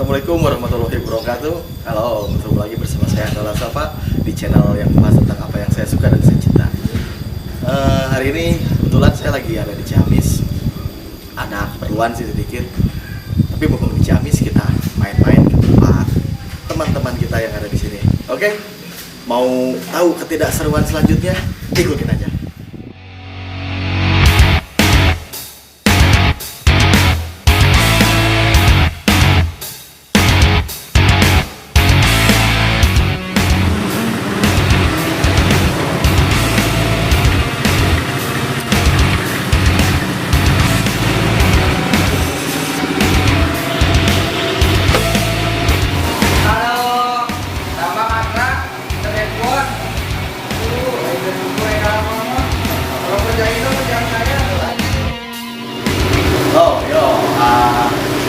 Assalamualaikum warahmatullahi wabarakatuh. Halo, bertemu lagi bersama saya Andola Safa di channel yang membahas tentang apa yang saya suka dan saya cinta. Hari ini kebetulan saya lagi ada di Ciamis. Ada keperluan sih sedikit. Tapi mumpung di Ciamis kita main-main ke tempat teman-teman kita yang ada di sini. Oke? Mau tahu ketidakseruan selanjutnya? Ikutin aja.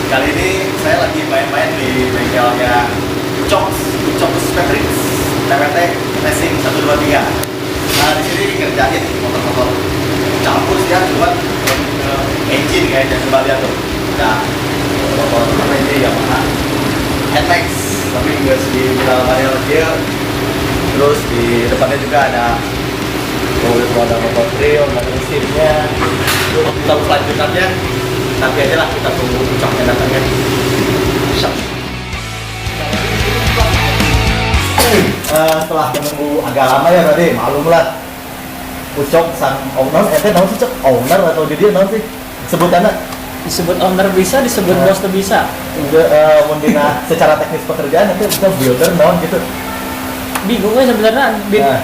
Kali ini saya lagi main-main di bengkelnya Ucok Patrick TWT Racing 123. Nah, di sini ngerjain motor-motor campur sih ya, buat engine kayak dan coba lihat tuh. Nah, motor apa ini Yamaha NMAX, tapi nggak di dalamnya dia. Terus di depannya juga ada motor trail, ada mesinnya. Untuk selanjutnya nanti aja lah, kita tunggu Ucoknya datangnya. Setelah menunggu agak lama ya tadi, maklum lah Ucok sang owner, naon sih Cok? Owner atau dia naon sih? Sebutannya? Disebut owner bisa, disebut bos tuh bisa. Mungkin secara teknis pekerjaan itu kita builder naon gitu. Bingung ya sebenarnya,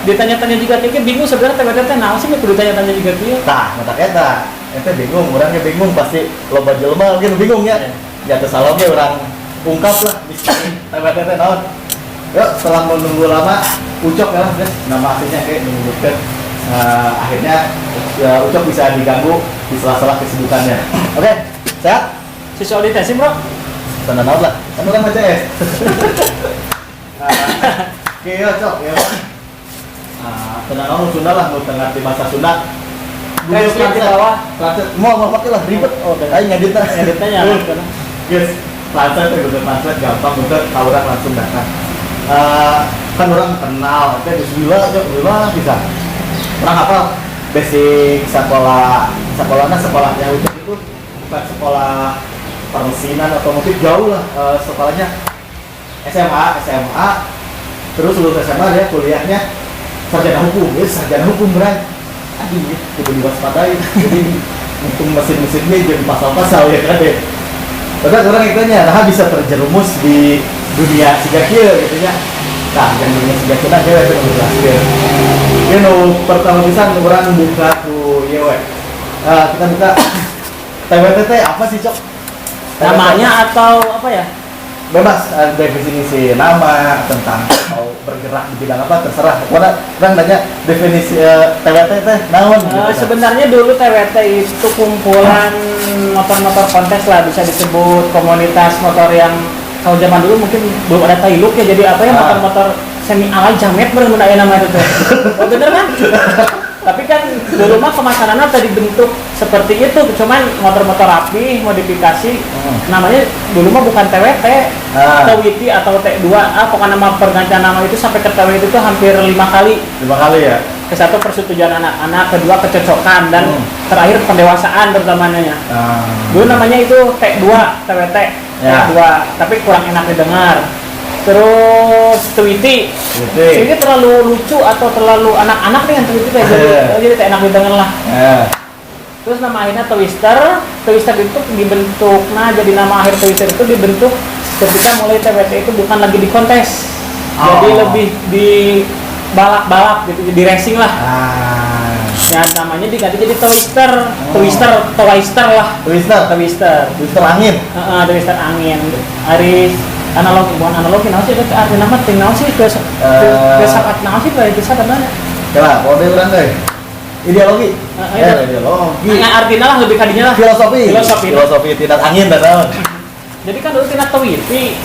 ditanya-tanya juga kayak bingung sebenarnya TWT naon sih kudu tanya-tanya juga dia. Tah, mata eta. Ente bingung, orangnya bingung, pasti loba jelema mungkin bingung ya. Ya tersalahnya orang ungkap lah misteri TWT naon. Yuk, setelah menunggu lama, Ucok ya lah guys, nama aslinya kayak menyebutkan. Akhirnya Ucok bisa diganggu di sela-sela kesibukannya. Oke, sehat? Siswa di tesim bro? Tanda naon lah, kan orang aja ya. Oke, Ucok ya. Tanda naon Sunda lah, mau tengah di masa Sunda. Translate di bawah. Mau pakai lah ribet. Oh, ayo ngeditnya Guys, translate Google Translate gampang, betul. Tahu orang langsung datang. Kan orang kenal, bismillah bisa. Orang apa? Basic sekolahnya Ucok itu bukan sekolah permesinan otomotif, jauh lah sekolahnya SMA. Terus lulus SMA dia kuliahnya sarjana hukum beran. Aduh, kudu diwaspadai. Jadi untuk mesin-mesinnya jadi pasal-pasal ya kan deh. Padahal orang itanya nah bisa terjerumus di dunia siga kieu gitu nya. Nah, yang dunia siga kieu dia itu menjelaskeun. Dia pertama pisan orang buka ku ieu we. Kita buka TWT apa sih, Cok? Namanya atau apa ya? Bebas definisi nama, tentang mau bergerak di bidang apa terserah. Pokoknya orang nanya definisi TWT naon gitu. Sebenarnya dulu TWT itu kumpulan motor-motor kontes lah, bisa disebut komunitas motor yang kalau zaman dulu mungkin belum ada tailuk ya, jadi apa ya motor-motor semi ala jamet bener nama itu tuh. Oh, bener kan? Tapi kan dulu mah kemasanannya tadi bentuk seperti itu, cuman motor-motor rapi, modifikasi. Namanya dulu mah bukan TWT, TWT atau T2. Pokoknya nama pergantian nama itu sampai ke TWT itu hampir 5 kali. 5 kali ya? Ke-1 persetujuan anak-anak, kedua kecocokan, dan terakhir pendewasaan terutamanya. Dulu namanya itu T2, TWT, T2, tapi kurang enak didengar. Terus Tweety terlalu lucu atau terlalu anak-anak dengan Tweety jadi tak enak didengar lah. Terus nama akhirnya Twister itu dibentuk, nah jadi nama akhir Twister itu dibentuk ketika mulai TWT itu bukan lagi di kontes, jadi lebih di balap-balap gitu, di racing lah. Ya namanya diganti jadi Twister lah. Twister angin. Twister angin. Analogi naon sih arti nama ting naon sih ke saat naon sih bae bisa katanya. Coba kode urang deui. Ideologi. Ideologi. Nah, artinya lah lebih kadinya lah filosofi tidak angin dan naon. Jadi kan dulu tina Tweety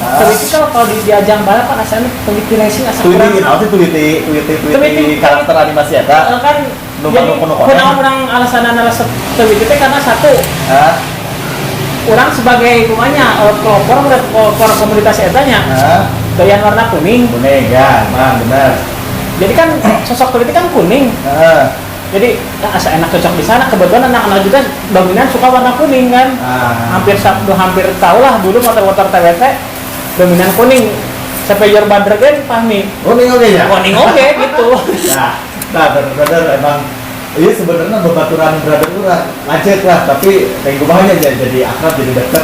kalau di ajang balap kan asalnya Tweety racing asal kurang. Tweety karakter animasi eta. Kan jadi kurang alasan Tweety karena satu orang sebagai kumanya pelopor komunitas etanya doyan warna kuning. Kuning ya, emang benar. Jadi kan sosok politik kan kuning. Jadi asa enak cocok di sana. Kebetulan anak-anak juga dominan suka warna kuning kan. Hampir tahu lah dulu motor-motor TWT dominan kuning. Sampai your bandar kan pahmi. Kuning oke ya. Kuning oke gitu. Nah, benar emang. Iya sebenarnya bebaturan brother kurang lanjut lah, tapi kayak gue aja jadi akrab jadi deket.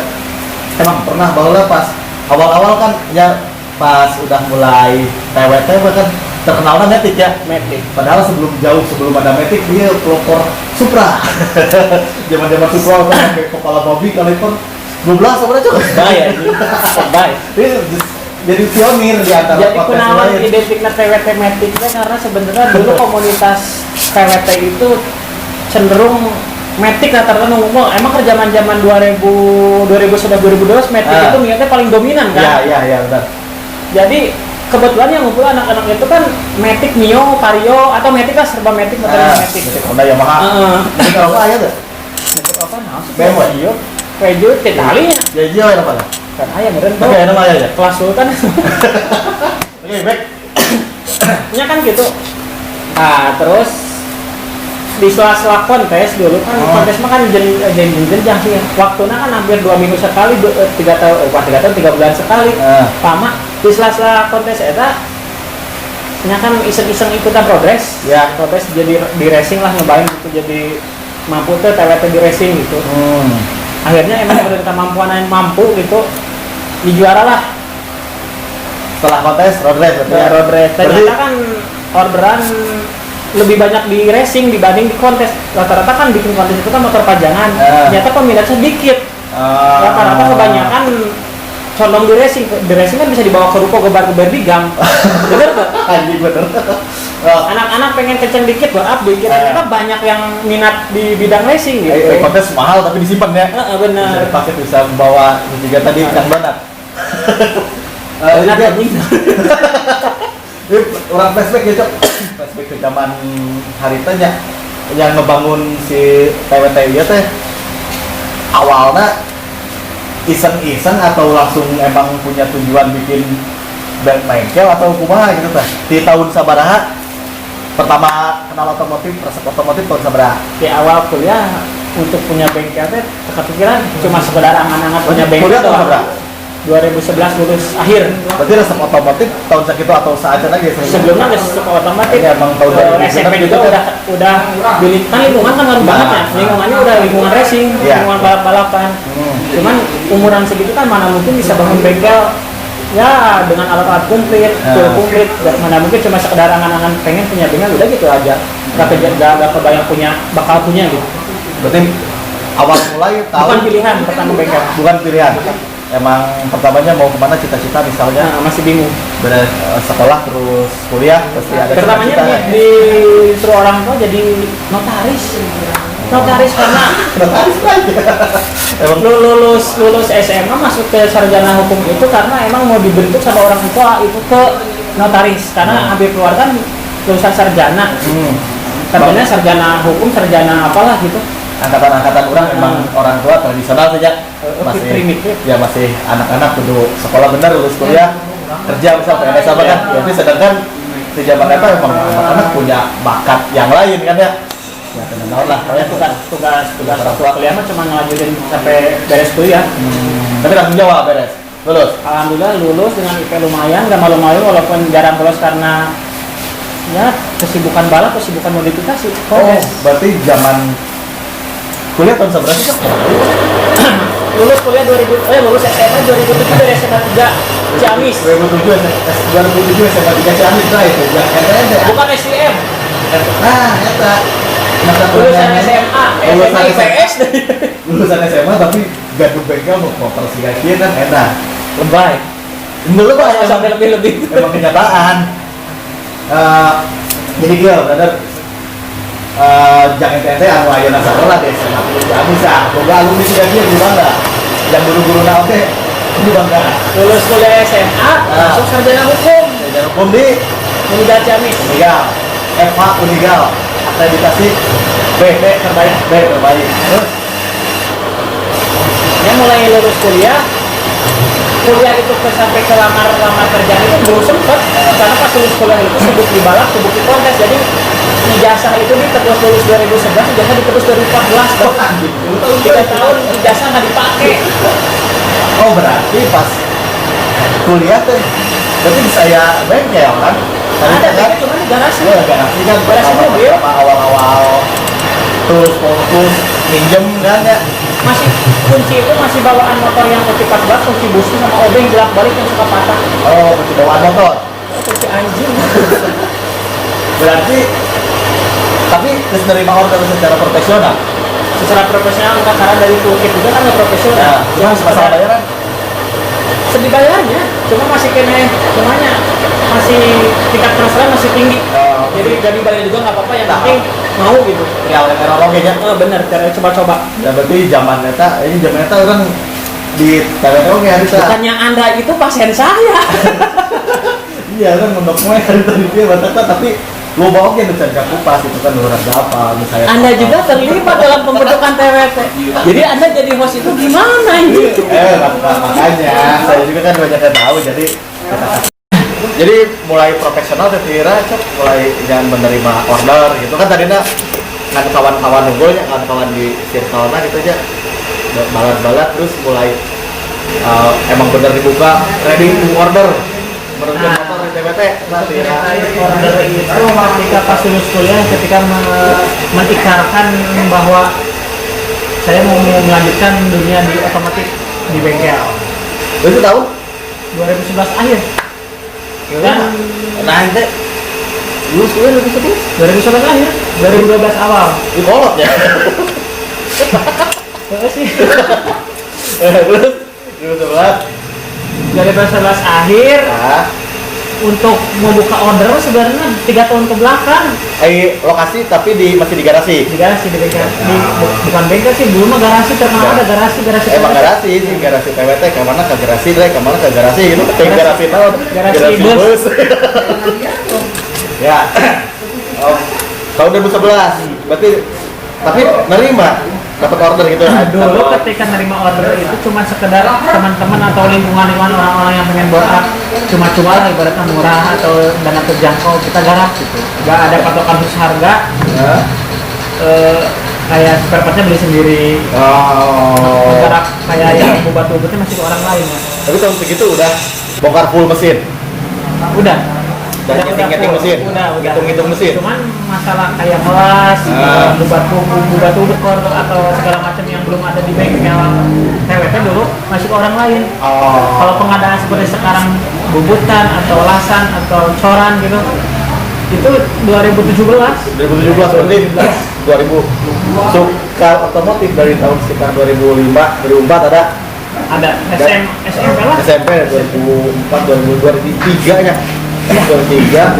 Emang pernah bahwa pas awal-awal kan ya pas udah mulai TWT kan terkenal kan Matic ya. Matic. Padahal sebelum ada Matic dia pelopor Supra. Zaman-zaman Supra kan pakai kepala babi kaliber 12 sebenarnya cukup. Bayar. Baik. Jadi pionir di antara jadi kenalan identiknya TWT Matic karena sebenarnya dulu komunitas TWT itu cenderung Matic rata-rata ngomong emang ke zaman 2011 2012 Matic itu niatnya paling dominan kan. Iya benar. Jadi kebetulan yang ngumpul anak-anak itu kan Matic, Mio, Vario atau Matic lah serba Matic motornya Matic. Honda Yamaha. Ini kalau apa ya tuh? Matic apa BMW. Peugeot talinya. Jadi apa lah? Kan ayam meren tuh. Oke, nama aja. Kelas Sultan. Oke, baik. Nya kan gitu. Nah, terus di sela-sela kontes dulu kan kontes mah kan jenjang sih. Waktunya kan hampir 2 minggu sekali, 3 bulan sekali. Lama di sela-sela kontes eta nya kan iseng-iseng ikutan progres. Ya, progres jadi di racing lah nyobain gitu jadi mampu tuh TWT di racing gitu. Akhirnya emang udah mampu gitu dijuara lah setelah kontes road race ya, road race ternyata kan orderan lebih banyak di racing dibanding di kontes. Rata-rata kan bikin kontes itu kan motor pajangan ternyata peminatnya sedikit. Rata-rata kebanyakan condong di racing kan bisa dibawa ke ruko gebar-gebar di gang. Bener gak? Anjing bener. Anak-anak pengen kenceng dikit up dikit ternyata banyak yang minat di bidang racing gitu. Kontes mahal tapi disimpan ya. Bener. Bisa dipakai, bisa membawa juga tadi yang donat. Donat anjing. Ini orang flashback ya cok. Flashback ke zaman hari tanya yang ngebangun si TWT ya teh awalnya iseng-iseng atau langsung emang punya tujuan bikin bengkel atau kumaha gitu teh di tahun sabaraha pertama kenal otomotif resep otomotif tahun sabaraha di awal kuliah untuk punya bengkel teh kepikiran cuma sekedar angan-angan punya bengkel kuliah tahun sabaraha 2011 lulus akhir. Berarti resep otomotif tahun segitu atau saat lagi sebelumnya resep otomotif ya, emang tahun SMP juga udah di kan lingkungan kan ngaruh banget ya. Lingkungannya udah lingkungan racing, lingkungan balap-balapan. Cuman umuran segitu kan mana mungkin bisa bangun bengkel ya dengan alat-alat komplit, tool komplit. Mana mungkin cuma sekedar angan-angan pengen punya bengkel udah gitu aja. Gak kebayang bakal punya gitu. Berarti awal mulai tahun bukan pilihan pertama bengkel. Bukan pilihan. Emang pertamanya mau kemana cita-cita misalnya? Masih bingung. Beres sekolah terus kuliah pasti ada pertamanya disuruh orang tua jadi notaris karena notaris aja. Emang lulus SMA masuk ke sarjana hukum itu karena emang mau dibentuk sama orang tua itu ke notaris karena hampir keluarga kan lulusan sarjana. Katanya sarjana hukum, sarjana apalah gitu. Angkatan orang emang orang tua tradisional saja masih primitif. Ya masih anak-anak kudu sekolah benar lulus kuliah kerja misal PNS apa kan jadi sedangkan di zaman itu emang anak-anak punya bakat yang lain kan ya kenal lah tugas orang tua kuliah mah cuma ngelanjutin sampai beres kuliah. Tapi langsung jawab beres lulus alhamdulillah lulus dengan IP lumayan gak malu-malu walaupun jarang lulus karena ya kesibukan balap kesibukan modifikasi. Berarti zaman kuliah tahun seberapa sih? Lulus kuliah lulus SMA 2007 dari SMA 3 Ciamis. 2007 SMA 3 Ciamis lah itu. Bukan STM. Eta. Lulusan SMA, SMA IPS. Lulusan SMA tapi gadung bengkel mau persigakian kan enak. Lebay. Lebay sampai lebih. Emang kenyataan. Jadi girl, brother. Jangan ente anu ayeuna sakola deh SMA Ciamis ah. Boga alumni siga kieu di bangga. Yang guru-guru na oke di bangga. Lulus kuliah SMA, langsung sarjana hukum. Sarjana hukum di Unigal Ciamis. Unigal. FH Unigal. Akreditasi B terbaik. Terus ya mulai lulus kuliah itu sampai ke lamar kerjaan itu belum sempet, karena pas lulus kuliah itu sibuk di balap, sibuk di kontes. Jadi ijazah itu ditebus lulus 2011, ijazah ditebus 2014 bahkan 3 tahun ijazah nggak dipakai. Oh berarti pas kuliah tuh berarti saya bengkel kan? Tadi Ada kan? tapi cuma di garasi. Oh, garasi kan Garasi mobil. Awal-awal terus fokus minjem kan ya? Masih kunci itu masih bawaan motor yang kunci 14, kunci busi sama obeng bolak balik yang suka patah. Oh, kunci bawaan motor. Kunci anjing. Berarti tapi terus nerima order secara profesional. Secara profesional enggak, karena dari toolkit juga kan nggak profesional. Yang masalah bayaran Sedih bayarnya, cuma masih kene, cumanya masih tingkat transferan masih tinggi. Jadi gak dibayar juga nggak apa-apa, yang penting mau gitu. real teknologinya. Bener, cara coba-coba. Ya berarti zaman eta orang di teknologi hari itu. Bukannya Anda itu pasien saya. Iya kan menurut gue hari tadi dia batata tapi lo bawa ke bisa kupas itu kan orang apa misalnya. Anda juga terlibat dalam pembentukan TWT. Jadi Anda jadi host itu gimana ini? Makanya saya juga kan banyak yang tahu jadi mulai profesional saya kira mulai jangan menerima order gitu kan tadinya nggak kawan-kawan nunggunya kawan-kawan di circle gitu aja balat-balat terus mulai emang bener dibuka ready to order menurunkan motor di TBT Order itu ketika pas lulus kuliah, ketika mengikrarkan bahwa saya mau melanjutkan dunia di otomotif di bengkel. itu tahun 2011 akhir. kan nah ente lulus kuliah 2011 akhir, 2012 awal. di kolot ya Terus sih. terus 2011 2011 akhir untuk membuka order sebenarnya 3 tahun ke belakang. Lokasi tapi masih di garasi. Di garasi di bengkel. Bukan bengkel sih, dulu mah garasi terkenal ada garasi. Emang garasi sih, garasi PWT kemana ke garasi, kemana ke garasi gitu. Garasi tahun. Garasi bus. Ya. Tahun 2011. Berarti tapi nerima dapat order gitu. Dulu ketika nerima order itu cuma sekedar teman-teman atau lingkungan orang-orang yang pengen bore up, cuma-cuma lah ibaratnya murah atau dana terjangkau, kita garap gitu. Gak ada patokan khusus harga. Kayak spare partnya beli sendiri. Garap kayak yang batu-batunya masih ke orang lain ya. Tapi tahun segitu udah bongkar full mesin. Udah ngeting mesin. Hitung mesin. Cuman masalah kayak melas, batu bekor atau segala macam yang belum ada di bengkel TWT dulu masih ke orang lain. Kalau pengadaan seperti sekarang bubutan atau lasan atau coran gitu, itu 2017 berarti 2000 suka otomotif dari tahun sekitar 2005 2004 ada SMP lah. SMP 2004 2003 nya 2003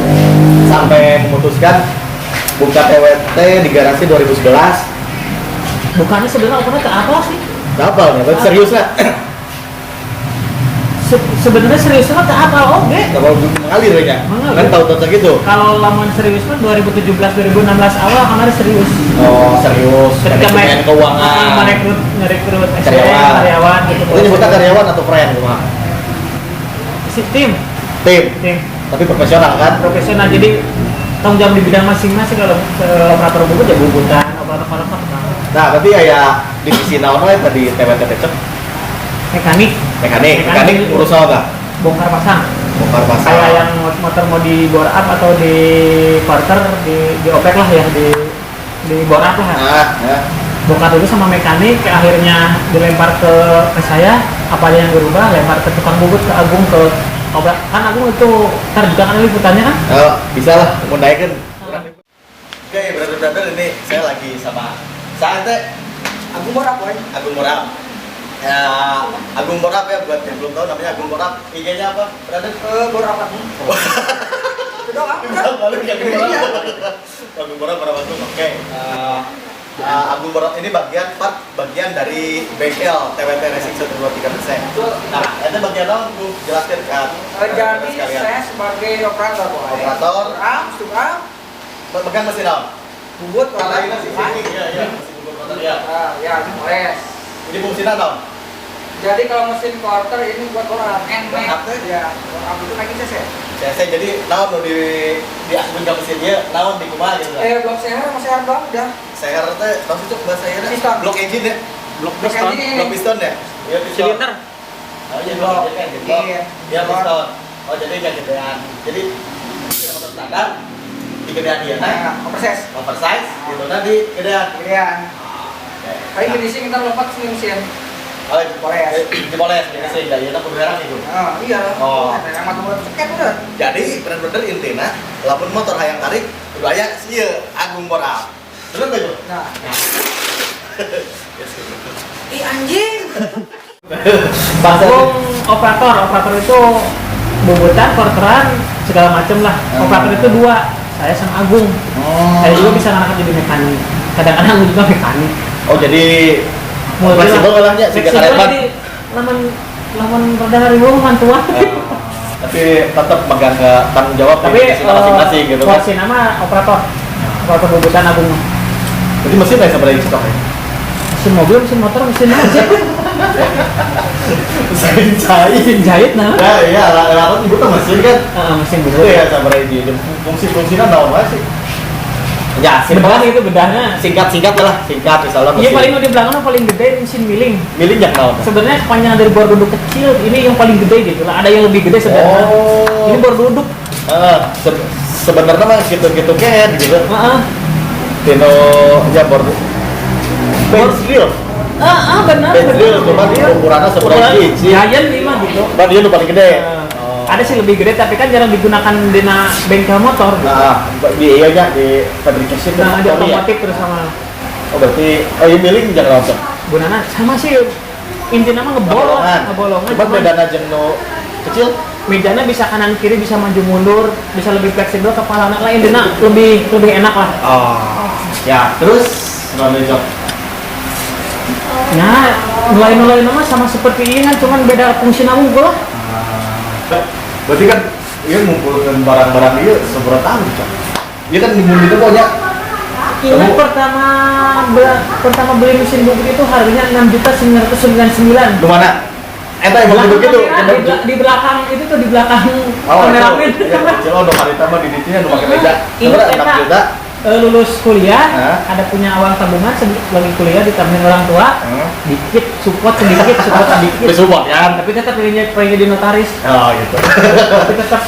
sampai memutuskan buka TWT di garasi 2011. Bukannya sebenarnya opennya ke apa sih? Kapal nih, berarti serius lah. Sebenarnya seriusnya ke apa? Oke. Kapal mengalir ya. Kan tahun-tahun segitu. Kalau laman serius kan 2017 2016 awal kan serius. Oh, serius. Ketika manajemen keuangan. merekrut karyawan gitu. Ini nyebutnya karyawan atau friend cuma? Tim. Tapi profesional kan? Profesional, jadi tanggung jawab di bidang masing-masing. Kalau operator bubut ya bubutan, operator nah berarti ya divisi naon wae tadi TWT Tecek mekanik urus apa enggak? Bongkar pasang kayak yang motor mau di bore up atau di quarter di opek lah ya, di bore up lah. Bongkar dulu sama mekanik, akhirnya dilempar ke saya, apa aja yang berubah, lempar ke tukang bubut, ke Agung, ke Obrak. Kan Agung itu ntar juga kan liputannya kan? Bisa lah, mau naikin. Oke, brother ini saya lagi sama saat Agung Borap, woy. Agung Borap. Agung Borap ya, buat yang belum tahu namanya Agung Borap. IG-nya apa, brother? Borap Agung. Itu doang. Agung Borap Agung. Oke. Agung Borap ini bagian dari bengkel TWT Racing 123%. Nah, itu bagian apa? Aku jelaskan kan. Jadi saya sebagai operator, woy. Operator. Tukang. Pegang mesin apa? Bubut, Kalau ini sih, iya, mesin bubut motor ya. Ya, moles. Ini fungsinya apa? Jadi kalau mesin quarter ini buat orang Buat apa? ya, aku itu lagi cc. CC jadi naon nu di asupin ka mesinnya naon di kumaha gitu. Blok seher sama seher doang udah. Seher teh naon sih Cuk bahasa ieu? Piston. Blok engine ya. Blok Blok piston. engine. Blok piston ya? Iya piston. Silinder. Oh iya blok. Iya. Iya piston. Oh jadi gak gedean. Jadi motor standar di gedean dia Nah, oversize. oversize gitu tadi gedean. Gedean. Paling Nah. finishing kita lompat mesin. Oh, dipoles. Dipoles jadi sehingga ieu kudu beres itu. Oh, iya. Oh. Yang matu buat ceket udah. Jadi bener-bener intinya lamun motor hayang tarik kudu aya si ieu Agung Moral. Bener teh, Bro? Nah. Ih anjing. Agung operator itu bobotan, quarteran, segala macem lah. Operator itu 2, saya sama Agung. Saya juga bisa ngangkat jadi mekanik. Kadang-kadang juga mekanik. Oh, jadi Mulai fleksibel olahnya sehingga fleksibel karet ban. jadi lamun rada ribu mantuan. Tapi tetap megang ke tanggung jawab Tapi di mesin masing-masing gitu kan. porsi nama operator bobotan Agung. Jadi mesin nggak sebenarnya stok ya? Mesin mobil, mesin motor, mesin aja. Mesin jahit. Mesin jahit nah. Ya iya, lalu ibu tuh mesin kan. Mesin Itu bubut. ya sebenarnya di fungsi-fungsinya naon wae sih. Ya, Bedah itu bedahnya. singkat lah, singkat misalnya Iya mesin. paling di belakang paling gede mesin milling. Milih yang naon? Sebenarnya kepanjangan dari bor duduk kecil ini yang paling gede gitu lah. Ada yang lebih gede sebenarnya. Oh. Ini bor duduk. Sebenarnya mah gitu-gitu kan gitu. Heeh. Tino ya bor bench drill. Benar. Bench drill cuma dia ukurannya seberapa inci. Giant ini mah gitu. Bah dia nu paling gede. Ada sih lebih gede tapi kan jarang digunakan di bengkel motor. Gitu. Nah, di iya nya di fabrication Nah, di ya. otomotif terus sama Oh berarti iya milih jangan langsung. gunana sama sih intinya mah ngebolongan. Cuma bedana jeung nu kecil. Mejanya bisa kanan kiri, bisa maju mundur, bisa lebih fleksibel, kepala anak lain intinya lebih enak lah. Oh. Ya, terus gimana job? Nah, mulai nama sama seperti ini kan, cuman beda fungsi namun lah. Berarti kan iya ngumpulkan barang-barang iya seberapa tahun, Cok? Iya kan di itu pokoknya Ingat pertama beli mesin bubut itu harganya 6.999. di mana? Eta emang duduk gitu. Di belakang itu tuh di belakang kameramen. Iya, kecil oh, hari pertama di dinya nu make meja. Ingat Seberapa 6 Eta juta? lulus kuliah, Hah? ada punya uang tabungan lagi kuliah ditemenin orang tua, dikit support sedikit. Support ya. Tapi tetap pengen jadi notaris. Oh, gitu. Tapi tetap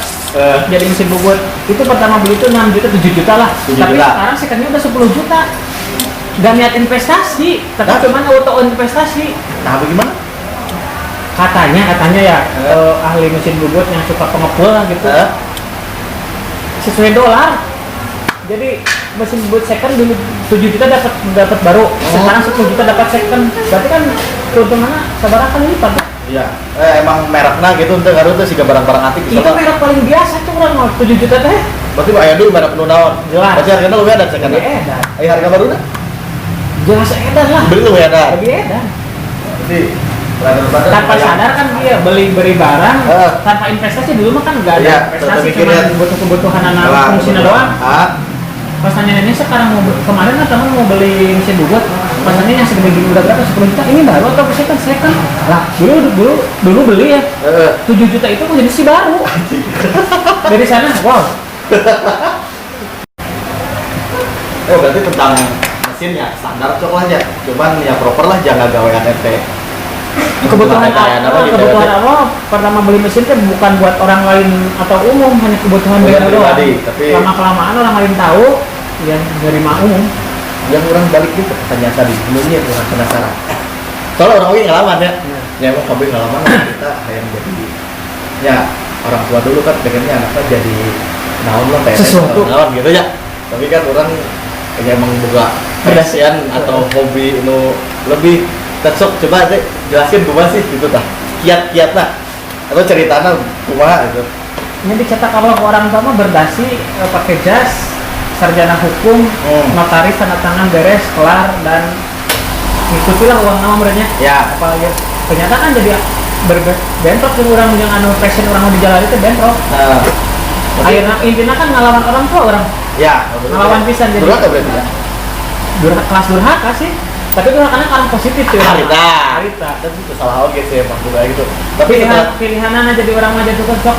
jadi mesin bubut. Itu pertama beli itu 6 juta 7 juta lah. 7 Tapi juta. sekarang sekarang udah 10 juta. Gak niat investasi, tapi Nah. cuman auto investasi. Nah, bagaimana? Katanya ya ahli mesin bubut yang suka pengepul lah gitu. Sesuai dolar. Jadi mesin bubut second dulu 7 juta dapat baru. Sekarang 10 juta dapat second. Berarti kan keuntungannya sabar kali lipat. Iya. Emang mereknya gitu untuk ngaruh tuh siga barang-barang antik Itu merek paling biasa tuh orang mau 7 juta teh. Berarti aya dulu merek nu naon? Jelas. Berarti harganya lebih ada second. Lebih edan. Harga baru na? Jelas edan lah. Beli lebih ada. Lebih edan. Jadi brother-brother Tanpa sadar kan dia beli barang tanpa investasi dulu mah kan nggak ada Iya, investasi terpikir cuma ya. butuh kebutuhan anak fungsinya doang. Pas nanya sekarang kemarin kan teman mau beli mesin bubut, pas nanya yang segede gini udah berapa 10 juta, ini baru atau second? Lah dulu beli ya 7 juta itu mau jadi si baru. Dari sana wow. Oh berarti tentang mesin ya standar cok lah ya. Cuman ya proper lah jangan gawe ATT. Kebutuhan Kebutuhan apa? Pertama beli mesin itu bukan buat orang lain atau umum, hanya kebutuhan Buat beda doang. pribadi, tapi- Lama kelamaan orang lain tahu, ya dari umum. Yang orang balik gitu pertanyaan tadi, sebelumnya orang penasaran. Soalnya orang ini ngalaman ya. Ya emang kabeh ngalaman lah kita kayak menjadi ya orang tua dulu kan pengennya anaknya jadi naon lah kayak Sesuatu. naon gitu ya. Tapi kan orang kayak emang buka passion atau hobi nu lebih tetap coba deh jelasin kumaha sih gitu tah. Kiat-kiat lah atau ceritanya kumaha gitu. Ini dicetak kalau orang tua mah berdasi pakai jas, sarjana hukum, notaris tanda tangan beres, kelar dan ngikutilah uang nama mereka. Ya. Apalagi ternyata kan jadi bentrok dengan orang yang anu passion orang mau dijalani itu bentrok. Nah, Akhirnya intinya kan ngelawan orang tua orang. ya, Ngelawan pisan jadi. durhaka berarti ya. Kelas durhaka sih. Tapi itu karena positif tuh. Harita. Harita. Dan itu salah oke sih emang budaya gitu. Tapi Pilihannya jadi orang mah jadi tukang cok,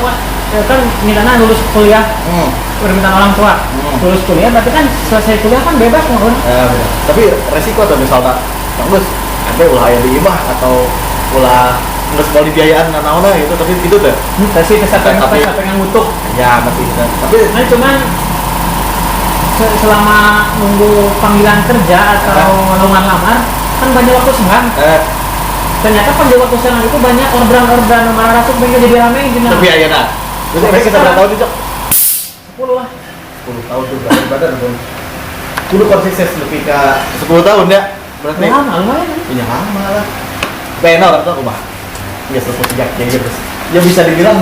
kan mintanya lulus kuliah, permintaan orang tua, lulus kuliah, berarti kan selesai kuliah kan bebas mohon. benar. Tapi resiko tuh misalnya, bagus, ada ulah aya di imah atau ulah nggak sekolah di biayaan naon gitu, tapi itu tuh. Tapi pengen ngutuk. Ya masih bisa. Tapi Nah cuman selama nunggu panggilan kerja atau lowongan lamar kan banyak waktu senggang. Ternyata pas waktu senggang itu banyak orderan nomor rasuk pengen jadi rame gitu. tapi ayeuna. Terus mereka berapa tahun itu? 10 lah. 10 tahun tuh berarti badan dong. Kudu konsisten lebih ke 10 tahun ya. Berarti Lama lumayan. punya lama lah. Pena orang tuh rumah. Ya sesuatu sejak ya gitu. Ya bisa dibilang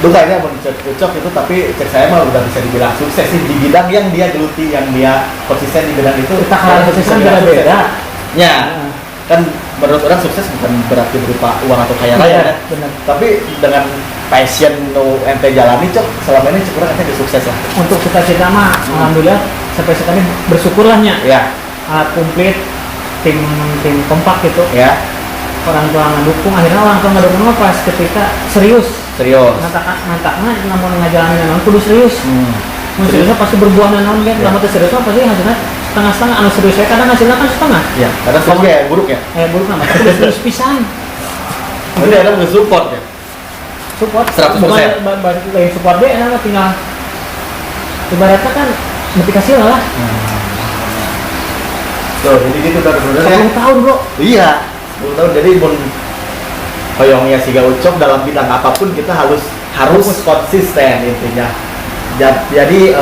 kayaknya cocok itu, tapi cek saya mah udah bisa dibilang sukses sih di bidang yang dia geluti, yang dia konsisten di bidang itu. Kita kalau konsisten beda-beda. Ya, kan menurut orang sukses bukan berarti berupa uang atau kaya raya kan. Benar. Tapi dengan passion nu ente jalani cok, selama ini cek orang ente sukses lah. Untuk cita-cita mah alhamdulillah sampai sekarang bersyukurlahnya. Ya, Komplit tim kompak gitu. ya, Orang tua ngedukung, akhirnya orang tua ngedukung mah pas ketika serius. Nantaknya namun ngejalanin naon kudu serius. Mun seriusnya pasti berbuah naon kan, lamun teu serius mah pasti hasilnya setengah-setengah. Anu serius saya kadang hasilnya kan setengah. Ya, karena serius kayak buruk ya. Buruk nama, tapi kudu serius pisan. Jadi ada support ya. Support 100%. Lain support deh, nah tinggal ibaratnya kan motivasi lah. Tuh, jadi gitu kan sebenarnya. 10 tahun bro. Iya, 10 tahun. Jadi mun hoyongnya si Gaucok dalam bidang apapun kita harus konsisten intinya. Jadi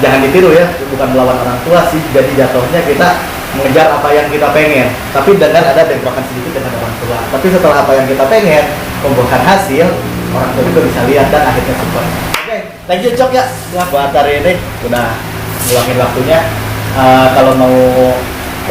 jangan ditiru ya, bukan melawan orang tua sih. Jadi jatuhnya kita mengejar apa yang kita pengen, tapi dengan ada bentrokan sedikit dengan orang tua. Tapi setelah apa yang kita pengen membuahkan hasil, orang tua juga bisa lihat dan akhirnya support. Oke, thank you Cok ya buat hari ini udah ngulangin waktunya. Kalau mau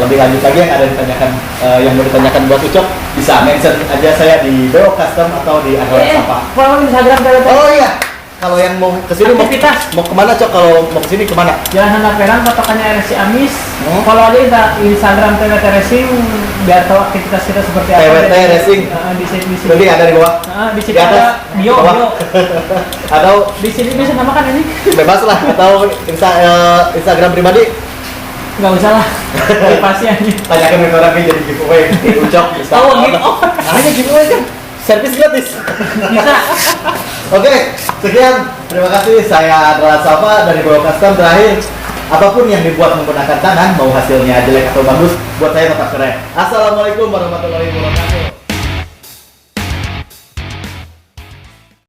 lebih lanjut lagi yang mau ditanyakan buat Ucok, bisa mention aja saya di Beo Custom atau di akun apa. Follow Instagram TWT. Oh iya, kalau yang mau kesini Aktivitas. mau kemana Cok? Kalau mau kesini kemana? Jalan Handap Perang, patokannya RSC Amis. Follow aja Instagram TWT Racing biar tahu aktivitas kita seperti apa. TWT Racing. Di sini. Berarti ada di bawah. Di sini Di atas? ada bio. Atau Di sini bisa namakan ini. bebas lah, atau Instagram pribadi. Nggak usah lah. Privasi aja. Tanyakan ke orang yang jadi giveaway di Ucok. Oh, gitu. Hanya giveaway kan? Servis gratis. Bisa. Oke, sekian. Terima kasih. Saya adalah Safa dari Beo Custom. Terakhir, apapun yang dibuat menggunakan tangan, mau hasilnya jelek atau bagus, buat saya tetap keren. Assalamualaikum warahmatullahi wabarakatuh.